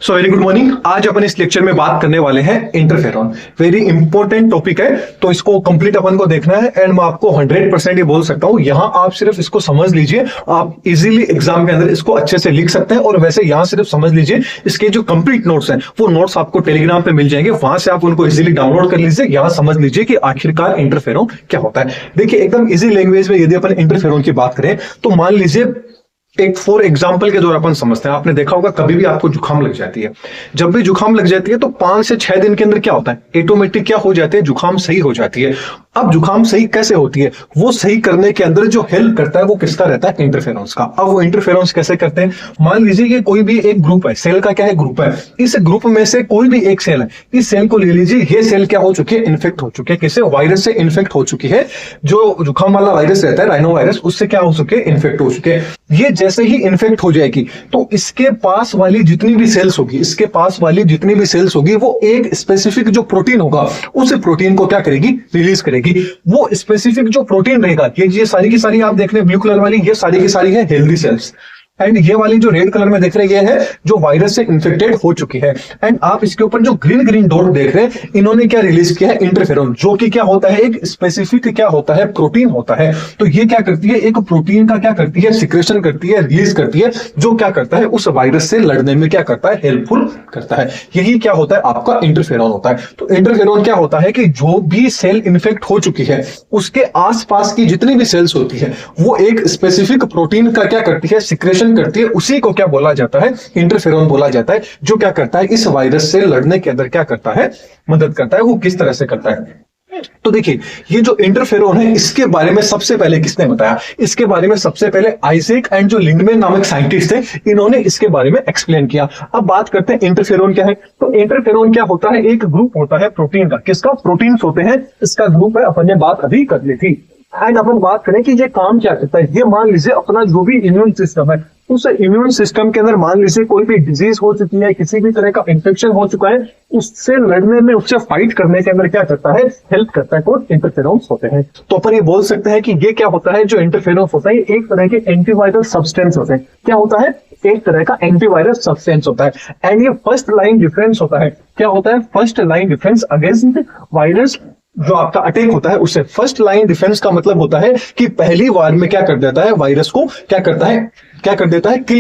So very good morning. आज अपन इस lecture में बात करने वाले हैं इंटरफेरॉन। वेरी इंपॉर्टेंट टॉपिक है, तो इसको कंप्लीट अपन को देखना है। एंड मैं आपको 100% ये बोल सकता हूं, यहां आप सिर्फ इसको समझ लीजिए, आप इजीली एग्जाम के अंदर इसको अच्छे से लिख सकते हैं। और वैसे यहां सिर्फ समझ लीजिए, इसके जो कंप्लीट नोट्स हैं वो नोट्स आपको टेलीग्राम पे मिल जाएंगे, वहां से आप उनको इजीली डाउनलोड कर लीजिए। यहां समझ लीजिए कि आखिरकार इंटरफेरॉन क्या होता है। देखिए, एकदम इजी लैंग्वेज में यदि अपन इंटरफेरॉन की बात करें तो मान लीजिए एक फॉर एग्जाम्पल के द्वारा अपन समझते हैं। आपने देखा होगा कभी भी आपको जुकाम लग जाती है, जब भी जुकाम लग जाती है तो 5 से 6 दिन के अंदर क्या होता है, ऑटोमेटिक क्या हो जाती है, जुकाम सही हो जाती है। अब जुकाम सही कैसे होती है, वो सही करने के अंदर जो हेल्प करता है वो किसका रहता है, इंटरफेरॉन्स का। अब वो इंटरफेरॉन्स कैसे करते हैं, मान लीजिए कि कोई भी एक ग्रुप है, सेल का क्या है, ग्रुप है। इस ग्रुप में से कोई भी एक सेल है, इस सेल को ले लीजिए, ये सेल क्या हो चुकी है, इन्फेक्ट हो चुकी है, किसी वायरस से इन्फेक्ट हो चुकी है। जो जुकाम वाला वायरस रहता है, राइनो वायरस, उससे क्या हो चुके हैं, इन्फेक्ट हो चुके हैं। ये जैसे ही इन्फेक्ट हो जाएगी तो इसके पास वाली जितनी भी सेल्स होगी, इसके पास वाली जितनी भी सेल्स होगी, वो एक स्पेसिफिक जो प्रोटीन होगा उस प्रोटीन को क्या करेगी, रिलीज करेगी। वो स्पेसिफिक जो प्रोटीन रहेगा, ये सारी की सारी आप देख रहे हैं ब्लू कलर वाली, ये सारी की सारी है हेल्दी सेल्स। एंड ये वाली जो रेड कलर में देख रहे हैं, ये है जो वायरस से इन्फेक्टेड हो चुकी है। एंड आप इसके ऊपर जो ग्रीन ग्रीन डॉट देख रहे हैं, इन्होंने क्या रिलीज किया है, इंटरफेरॉन, जो कि क्या होता है, एक स्पेसिफिक क्या होता है, प्रोटीन होता है। तो ये क्या करती है, एक प्रोटीन का क्या करती है, सिक्रेशन करती है, रिलीज करती है, जो क्या करता है, उस वायरस से लड़ने में क्या करता है, हेल्पफुल करता है। यही क्या होता है, आपका इंटरफेरॉन होता है। तो इंटरफेरॉन क्या होता है कि जो भी सेल इन्फेक्ट हो चुकी है, उसके आसपास की जितनी भी सेल्स होती है, वो एक स्पेसिफिक प्रोटीन का क्या करती है, सिक्रेशन करती है। उसी को क्या बोला जाता है, इंटरफेरॉन बोला जाता है, जो क्या करता है, इस वायरस से लड़ने के अंदर क्या करता है, मदद करता है। वो किस तरह से करता है, तो देखिए, ये जो इंटरफेरॉन है, इसके बारे में सबसे पहले किसने बताया, इसके बारे में सबसे पहले आइजैक एंड जो लिंडमैन नामक साइंटिस्ट थे, इन्होंने इसके बारे में एक्सप्लेन किया। अब बात करते हैं इंटरफेरॉन क्या है। तो इंटरफेरॉन क्या होता है, एक ग्रुप होता है प्रोटीन का, किसका, प्रोटीन्स होते हैं, इसका ग्रुप है। अपन ने बात अभी कर ली थी। एंड अपन बात करें कि ये काम क्या करता है, ये मान लीजिए अपना जो भी इम्यून सिस्टम है, उस इम्यून सिस्टम के अंदर मान लीजिए कोई भी डिजीज हो चुकी है, किसी भी तरह का इंफेक्शन हो चुका है, उससे लड़ने में, उससे फाइट करने के अंदर क्या करता है, हेल्प करता है। कौन, इंटरफेरॉन्स होते हैं। तो अपन ये बोल सकते हैं कि ये क्या होता है, जो इंटरफेरॉन्स होता है, एक तरह के एंटीवायरल सब्सटेंस होते हैं। क्या होता है, एक तरह का एंटीवायरल सब्सटेंस होता है। एंड ये फर्स्ट लाइन डिफेंस होता है। क्या होता है, first line defence against virus जो आपका अटैक होता है उससे। फर्स्ट लाइन डिफेंस का मतलब होता है कि पहली बार में क्या कर देता है, वायरस को क्या करता है, किल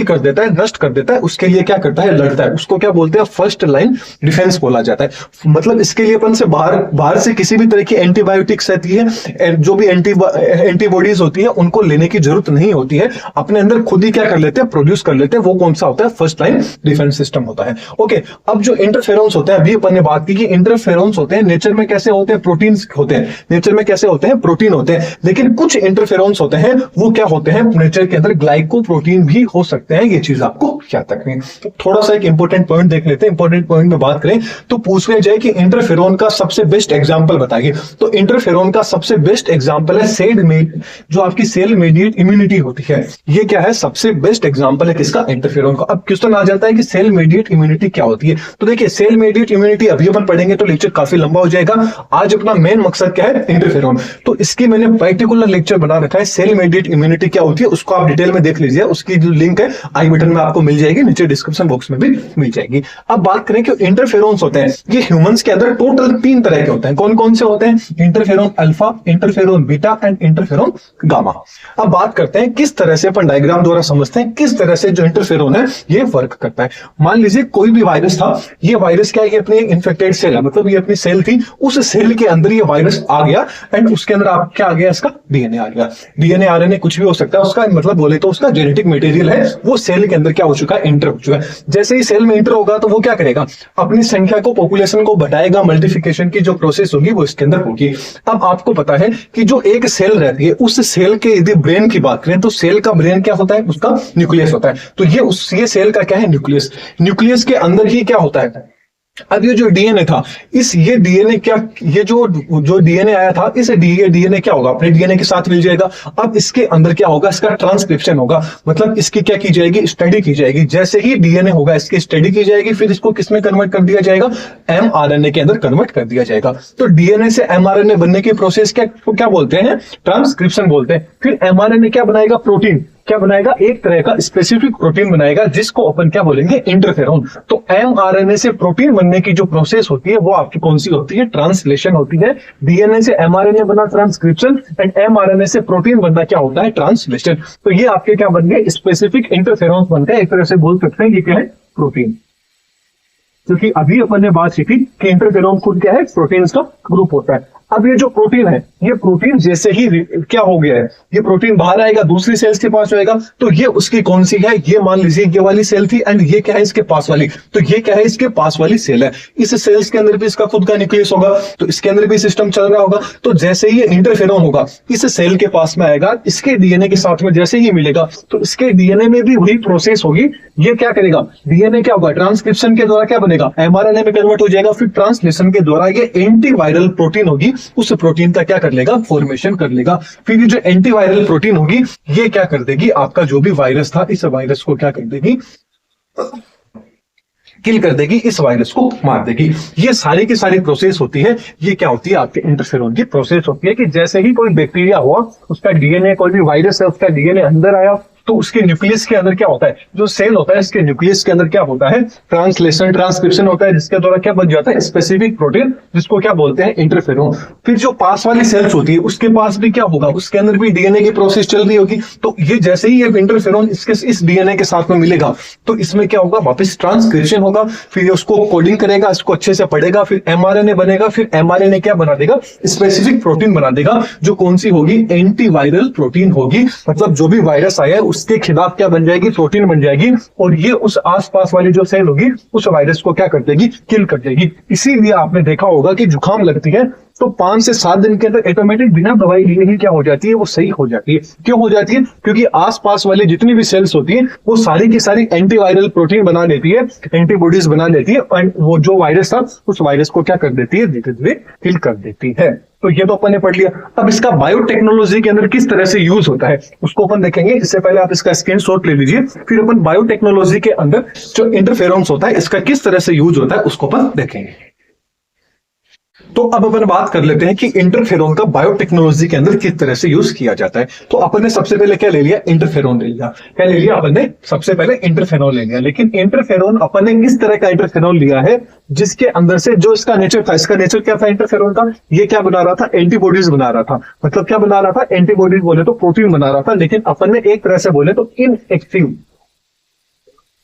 कर देता है, नष्ट कर देता है, उसके लिए क्या करता है, लड़ता है। उसको क्या बोलते हैं, फर्स्ट लाइन डिफेंस बोला जाता है। मतलब इसके लिए अपन से बाहर से किसी भी तरह की एंटीबायोटिक्स रहती है, जो भी एंटीबॉडीज होती है, उनको लेने की जरूरत नहीं होती है, अपने अंदर खुद ही क्या कर लेते हैं, प्रोड्यूस कर लेते हैं। वो कौन सा होता है, फर्स्ट लाइन डिफेंस सिस्टम होता है। ओके, अब जो इंटरफेरॉन्स होते हैं, अभी अपन ने बात की कि इंटरफेरॉन्स होते हैं नेचर में कैसे होते हैं, प्रोटीन्स होते हैं। नेचर में कैसे होते हैं, प्रोटीन होते हैं। लेकिन कुछ इंटरफेरॉन्स होते हैं, वो क्या होते हैं, नेचर के अंदर ग्लाइकोप्रोटीन भी हो सकते हैं। ये चीज आपको याद रखनी है। तो थोड़ा सा एक इंपॉर्टेंट पॉइंट देख लेते हैं। इंपॉर्टेंट पॉइंट में बात करें तो पूछ लिया जाए कि इंटरफेरॉन का सबसे बेस्ट एग्जांपल बताइए। तो इंटरफेरॉन का सबसे बेस्ट एग्जांपल है जो आपकी सेल मेडिएट इम्यूनिटी होती है। ये क्या है, सबसे बेस्ट एग्जांपल है किसका, इंटरफेरॉन का। अब क्वेश्चन आ जाता है कि सेल मेडिएट इम्यूनिटी क्या होती है। तो देखिए, सेल मेडिएट इम्यूनिटी अभी अपन पढ़ेंगे तो लेक्चर काफी लंबा हो जाएगा। आज अपना मेन मकसद क्या है, इंटरफेरॉन। तो इसकी मैंने पर्टिकुलर लेक्चर बना रखा है, सेल मेडिएट इम्यूनिटी क्या होती है, उसको आप डिटेल में देख लीजिए। उसकी जो लिंक है आई बटन में आपको मिल जाएगी, नीचे डिस्क्रिप्शन बॉक्स में भी मिल जाएगी। अब बात करें कि इंटरफेरॉन्स होते हैं, ये ह्यूमंस के अंदर टोटल 3 तरह के होते हैं। कौन कौन से होते हैं, interferon alpha, interferon beta and interferon gamma. अब बात करते हैं किस तरह से अपन डायग्राम द्वारा समझते हैं किस तरह से जो इंटरफेरॉन है ये वर्क करता है। मान लीजिए कोई भी वायरस था, ये वायरस क्या है, ये अपनी इन्फेक्टेड सेल है, मतलब ये अपनी सेल थी, उस सेल के अंदर ये वायरस आ गया एंड उसके अंदर आप क्या आ गया, इसका डीएनए आ गया। डीएनए आरएनए कुछ भी हो सकता है, उसका मतलब बोले तो उसका जेनेटिक मटेरियल है, वो सेल के अंदर क्या हो चुका है, एंटर हो चुका है। जैसे ही सेल में एंटर होगा तो वो क्या करेगा, अपनी संख्या को, पॉपुलेशन को बढ़ाएगा, मल्टीप्लिकेशन की जो प्रोसेस होगी वो इसके अंदर होगी। अब आपको पता है कि जो एक सेल रहती है, उस सेल के यदि ब्रेन की बात करें तो सेल का ब्रेन क्या होता है, उसका न्यूक्लियस होता है। तो ये सेल का क्या है, न्यूक्लियस। न्यूक्लियस के अंदर ही क्या होता है, अब ये जो डीएनए था, ये डीएनए क्या, ये जो डीएनए आया था, इस डीएनए क्या होगा, अपने डीएनए के साथ मिल जाएगा। अब इसके अंदर क्या होगा, इसका ट्रांसक्रिप्शन होगा, मतलब इसकी क्या की जाएगी, स्टडी की जाएगी। जैसे ही डीएनए होगा, इसकी स्टडी की जाएगी, फिर इसको किसमें कन्वर्ट कर दिया जाएगा, एमआरएनए के अंदर कन्वर्ट कर दिया जाएगा। तो डीएनए से एमआरएनए बनने की प्रोसेस क्या बोलते हैं, ट्रांसक्रिप्शन बोलते हैं। फिर एमआरएनए क्या बनाएगा, प्रोटीन। क्या बनाएगा, एक तरह का स्पेसिफिक प्रोटीन बनाएगा जिसको अपन क्या बोलेंगे, इंटरफेरॉन। तो एमआरएनए से प्रोटीन बनने की जो प्रोसेस होती है वो आपकी कौन सी होती है, ट्रांसलेशन होती है। डीएनए से एमआरएनए बना ट्रांसक्रिप्शन, एंड एमआरएनए से प्रोटीन बनना क्या होता है, ट्रांसलेशन। तो ये आपके क्या बन गए, स्पेसिफिक इंटरफेरॉन बन गए। एक तरह से बोल सकते हैं ये क्या है, प्रोटीन। क्योंकि अभी अपन ने बात सीखी कि इंटरफेरॉन खुद क्या है, प्रोटीन का ग्रुप होता है। अब ये जो प्रोटीन है, ये प्रोटीन जैसे ही क्या हो गया है, ये प्रोटीन बाहर आएगा, दूसरी सेल्स के पास जाएगा, तो ये उसकी कौन सी है, ये मान लीजिए ये वाली सेल थी, एंड ये क्या है, इसके पास वाली। तो ये क्या है, इसके पास वाली सेल है। इस सेल्स के अंदर भी इसका खुद का न्यूक्लियस होगा, तो इसके अंदर भी सिस्टम चल रहा होगा। तो जैसे ही ये इंटरफेरॉन होगा, इस सेल के पास में आएगा, इसके डीएनए के साथ में जैसे ही मिलेगा, तो इसके डीएनए में भी वही प्रोसेस होगी। ये क्या करेगा, डीएनए क्या होगा, ट्रांसक्रिप्शन के द्वारा क्या बनेगा, एमआरएनए में कन्वर्ट हो जाएगा, फिर ट्रांसलेशन के द्वारा ये एंटीवायरल प्रोटीन होगी, उस प्रोटीन का क्या कर लेगा, फॉर्मेशन कर लेगा। फिर ये जो एंटीवायरल प्रोटीन होगी, ये क्या कर देगी, आपका जो भी वायरस था, इस वायरस को क्या कर देगी, किल कर देगी, इस वायरस को मार देगी। ये सारी की सारी प्रोसेस होती है। ये क्या होती है, आपके इंटरफेरॉन की प्रोसेस होती है कि जैसे ही कोई बैक्टीरिया हुआ, उसका डीएनए, कोई भी वायरस है, उसका डीएनए अंदर आया, तो उसके न्यूक्लियस के अंदर क्या होता है, जो सेल होता है, इसके न्यूक्लियस के अंदर क्या होता है, ट्रांसलेशन, ट्रांसक्रिप्शन होता है, जिसके द्वारा क्या बन जाता है, स्पेसिफिक प्रोटीन, जिसको क्या बोलते हैं, इंटरफेरॉन। फिर जो पास वाली सेल्स होती है, उसके पास भी क्या होगा, उसके अंदर भी डीएनए की प्रोसेस चल रही होगी। तो ये जैसे ही ये इंटरफेरॉन इसके इस डीएनए के साथ में मिलेगा, तो इसमें क्या होगा, वापस ट्रांसक्रिप्शन होगा, फिर उसको कोडिंग करेगा, इसको अच्छे से पढ़ेगा, फिर एमआरएनए बनेगा, फिर एमआरएनए क्या बना देगा, स्पेसिफिक प्रोटीन बना देगा, जो कौन सी होगी, एंटीवायरल प्रोटीन होगी। मतलब जो भी वायरस आया है उसके खिलाफ क्या बन जाएगी, प्रोटीन बन जाएगी, और ये उस आसपास वाली जो सेल होगी, उस वायरस को क्या कर देगी, किल कर देगी। इसीलिए आपने देखा होगा कि जुकाम लगती है तो 5 से 7 दिन के अंदर ऑटोमेटिक बिना दवाई लिए ही क्या हो जाती है, वो सही हो जाती है। क्यों हो जाती है, क्योंकि आसपास वाली जितनी भी सेल्स होती है, वो सारी की सारी एंटीवायरल प्रोटीन बना लेती है, एंटीबॉडीज बना लेती है, और वो जो वायरस था, उस वायरस को क्या कर देती है, धीरे धीरे किल कर देती है। तो ये तो अपन ने पढ़ लिया। अब इसका बायोटेक्नोलॉजी के अंदर किस तरह से यूज होता है, उसको अपन देखेंगे। इससे पहले आप इसका स्क्रीनशॉट ले लीजिए, फिर अपन बायोटेक्नोलॉजी के अंदर जो इंटरफेरॉन्स होता है, इसका किस तरह से यूज होता है, उसको अपन देखेंगे। तो अब अपन बात कर लेते हैं कि इंटरफेरॉन का बायोटेक्नोलॉजी के अंदर किस तरह से यूज किया जाता है। तो अपन ने सबसे पहले क्या ले लिया, इंटरफेरॉन ले लिया। क्या ले लिया अपन ने, सबसे पहले इंटरफेरॉन ले लिया। लेकिन इंटरफेरॉन अपन ने किस तरह का इंटरफेरॉन लिया है, जिसके अंदर से जो इसका नेचर था, इसका नेचर क्या था इंटरफेरॉन का, ये क्या बना रहा था, एंटीबॉडीज बना रहा था। मतलब क्या बना रहा था, एंटीबॉडीज बोले तो प्रोटीन बना रहा था, लेकिन अपन ने एक तरह से बोले तो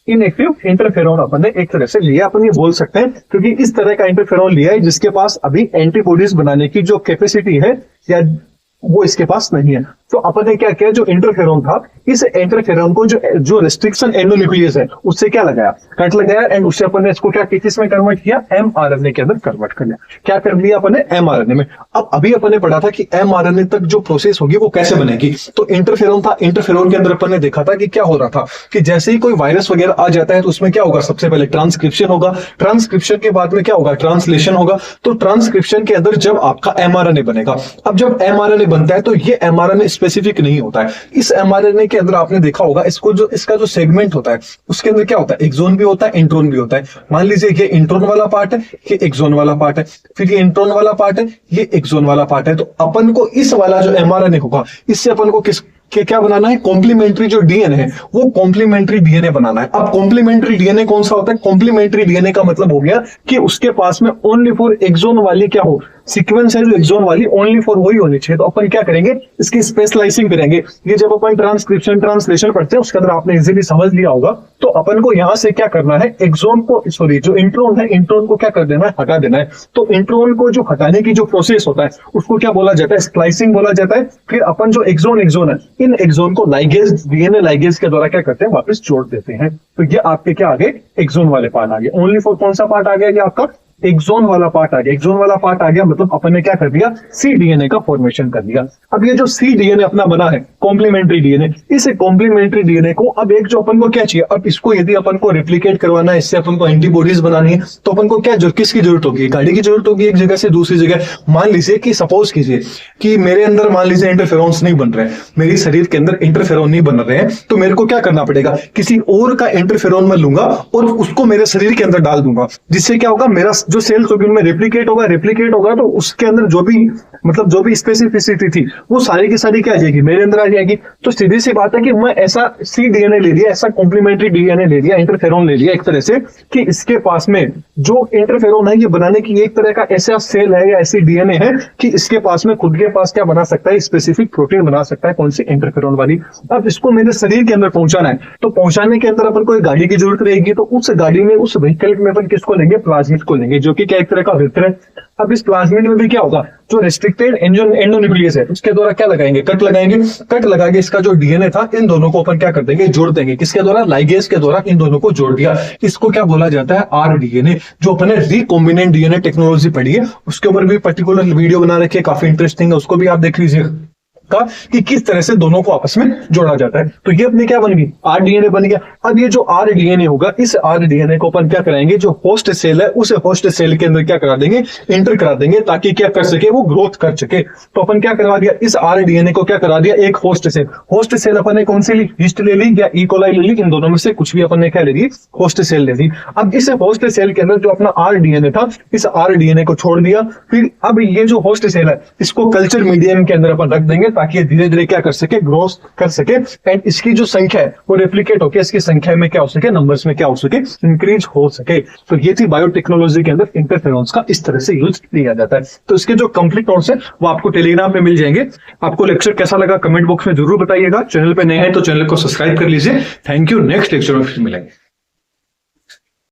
इनएक्टिव इंटरफेरॉन अपन ने एक तरह से लिया, अपन ये बोल सकते हैं, क्योंकि इस तरह का इंटरफेरॉन लिया है जिसके पास अभी एंटीबॉडीज बनाने की जो कैपेसिटी है, या वो इसके पास नहीं है। तो अपन ने क्या किया, जो इंटरफेरॉन था, इस इंटरफेरॉन को जो रेस्ट्रिक्शन एंडोन्यूक्लियस है, उससे क्या लगाया, कट लगाया, एंड उससे अपन ने इसको क्या किस में कन्वर्ट किया, एमआरएनए के अंदर कन्वर्ट कर लिया। क्या कर लिया अपन ने, एमआरएनए में। अब अभी अपन ने पढ़ा था कि एमआरएनए तक जो प्रोसेस होगी वो कैसे बनेगी। तो इंटरफेरॉन था, इंटरफेरॉन के अंदर अपन ने देखा था कि क्या हो रहा था, कि जैसे ही कोई वायरस वगैरह आ जाता है, तो उसमें क्या होगा, सबसे पहले ट्रांसक्रिप्शन होगा, ट्रांसक्रिप्शन के बाद में क्या होगा, ट्रांसलेशन होगा। तो ट्रांसक्रिप्शन के अंदर जब आपका एमआरएनए बनेगा, अब जब एमआरएनए बनता है, तो ये एमआरएनए स्पेसिफिक नहीं होता है। इस एमआरएनए के अंदर आपने देखा होगा, इसका जो सेगमेंट होता है, उसके अंदर क्या होता है, एक्सोन भी होता है, इंट्रोन भी होता है। मान लीजिए ये इंट्रोन वाला पार्ट है, ये एक्सोन वाला पार्ट है, फिर ये इंट्रोन वाला पार्ट है, ये एक्सोन वाला पार्ट है। तो अपन को इस वाला जो एमआरएनए होगा, इससे अपन को क्या बनाना है, कॉम्प्लीमेंट्री जो डीएनए है, वो कॉम्प्लीमेंट्री डीएनए बनाना है। अब कॉम्प्लीमेंट्री डीएनए कौन सा होता है, कॉम्प्लीमेंट्री डीएनए का मतलब हो गया कि उसके पास में ओनली फॉर एक्सोन वाली क्या हो, सीक्वेंस है जो एक्सोन वाली, ओनली फॉर वही होनी चाहिए। तो अपन क्या करेंगे, इसकी स्पेशलाइजिंग करेंगे। ये जब अपन ट्रांसक्रिप्शन ट्रांसलेशन पढ़ते हैं, उसके अंदर आपने इजीली समझ लिया होगा। तो अपन को यहां से क्या करना है, एक्सोन को, सॉरी, जो इंट्रोन है, इंट्रोन को क्या कर देना है, हटा देना है। तो इंट्रोन को जो हटाने की जो प्रोसेस होता है, उसको क्या बोला जाता है, स्प्लाइसिंग बोला जाता है। फिर अपन जो एक्सोन है, इन एक्सोन को लाइगेज, डीएनए लाइगेज के द्वारा क्या करते हैं, वापस जोड़ देते हैं। तो ये आपके क्या आ गए, एक्सोन वाले पार्ट आ गए। ओनली फॉर कौन सा पार्ट आ गया, ये आपका एक्सोन वाला पार्ट आ गया। एक्सोन वाला पार्ट आ गया, मतलब अपन ने क्या कर दिया, सी डीएनए का फॉर्मेशन कर दिया। अब ये जो सी डीएनए अपना बना है, कॉम्प्लीमेंट्री डीएनए, इस कॉम्प्लीमेंट्री डीएनए को अब एक जो अपन को क्या चाहिए, अब इसको यदि अपन को रिप्लिकेट करवाना है, इससे अपन को एंटीबॉडीज बनानी है, तो अपन को क्या किसकी जरूरत होगी, गाड़ी की जरूरत होगी एक जगह से दूसरी जगह। मान लीजिए कि सपोज कीजिए कि मेरे अंदर मान लीजिए इंटरफेरॉन्स नहीं बन रहे हैं, मेरी शरीर के अंदर इंटरफेरॉन नहीं बन रहे हैं, तो मेरे को क्या करना पड़ेगा, किसी और का इंटरफेरॉन मैं लूंगा और उसको मेरे शरीर के अंदर डाल दूंगा, जिससे क्या होगा, मेरा जो सेल्स होगी उनमें रेप्लिकेट होगा तो उसके अंदर जो भी स्पेसिफिसिटी थी वो सारी की सारी क्या आ जाएगी, मेरे अंदर आ जाएगी। तो सीधी सी बात है कि मैं ऐसा सी डीएनए ले लिया, ऐसा कॉम्प्लीमेंट्री डीएनए ले लिया, इंटरफेरोन ले लिया एक तरह से, कि इसके पास में जो इंटरफेरोन है ये बनाने की एक तरह का ऐसा सेल है या ऐसी डीएनए है कि इसके पास में खुद के पास क्या बना सकता है, स्पेसिफिक प्रोटीन बना सकता है। कौन सी? इंटरफेरोन वाली। अब इसको मेरे शरीर के अंदर पहुंचाना है, तो पहुंचाने के अंदर अपन को एक गाड़ी की जरूरत रहेगी। तो उस गाड़ी में, उस व्हीकल में अपन किसको लेंगे? प्लाज्मिड को लेंगे, जो कि क्या एक तरह का वेक्टर है। अब इस प्लाज्मिड में भी क्या होगा, जो रेस्ट्रिक्टेड एंडोन्यूक्लियस है उसके द्वारा क्या लगाएंगे? कट लगाएंगे। कट लगा के इसका जो डीएनए था इन दोनों को अपन क्या कर देंगे? जोड़ देंगे। किसके द्वारा? लाइगेज के द्वारा इन दोनों को जोड़ दिया। इसको क्या बोला जाता है? आरडीएनए। जो अपने रिकॉम्बिनेंट डीएनए टेक्नोलॉजी पढ़ी है उसके ऊपर भी पर्टिकुलर वीडियो बना रखी है, काफी इंटरेस्टिंग है, उसको भी आप देख लीजिए कि किस तरह से दोनों को आपस में जोड़ा जाता है। तो ये अपनी क्या बन गई? आरडीएनए बन गया। अब ये जो आरडीएनए होगा, इस आरडीएनए को अपन क्या कराएंगे? जो होस्ट सेल है उस होस्ट सेल के अंदर क्या करा देंगे? इंटर करा देंगे, ताकि क्या कर सके? वो ग्रोथ कर सके। तो अपन क्या करवा दिया? इस आरडीएनए को क्या करा दिया? एक होस्ट सेल। होस्ट सेल अपन ने कौन सी ली? हिस्ट ले ली या इकोलाई ले ली? इन दोनों में से कुछ भी अपन ने क्या ले ली? होस्ट सेल ले ली। अब इस होस्ट सेल के अंदर जो अपना आरडीएनए था, इस आरडीएनए को छोड़ दिया। फिर अब ये जो होस्ट सेल है इसको कल्चर मीडियम के अंदर अपन रख देंगे, ताकि ये धीरे धीरे क्या कर सके? ग्रोथ कर सके। एंड इसकी जो संख्या है वो रेप्लिकेट होकर इसकी संख्या में क्या हो सके? नंबर्स में क्या हो सके? इंक्रीज हो सके। तो ये थी बायोटेक्नोलॉजी के अंदर इंटरफेरोन्स का इस तरह से यूज लिया जाता है। तो इसके जो कंप्लीट नोट्स है वो आपको टेलीग्राम पे मिल जाएंगे। आपको लेक्चर कैसा लगा कमेंट बॉक्स में जरूर बताइएगा। चैनल पे नए हैं तो चैनल को सब्सक्राइब कर लीजिए। Thank you. नेक्स्ट लेक्चर में फिर मिलेंगे।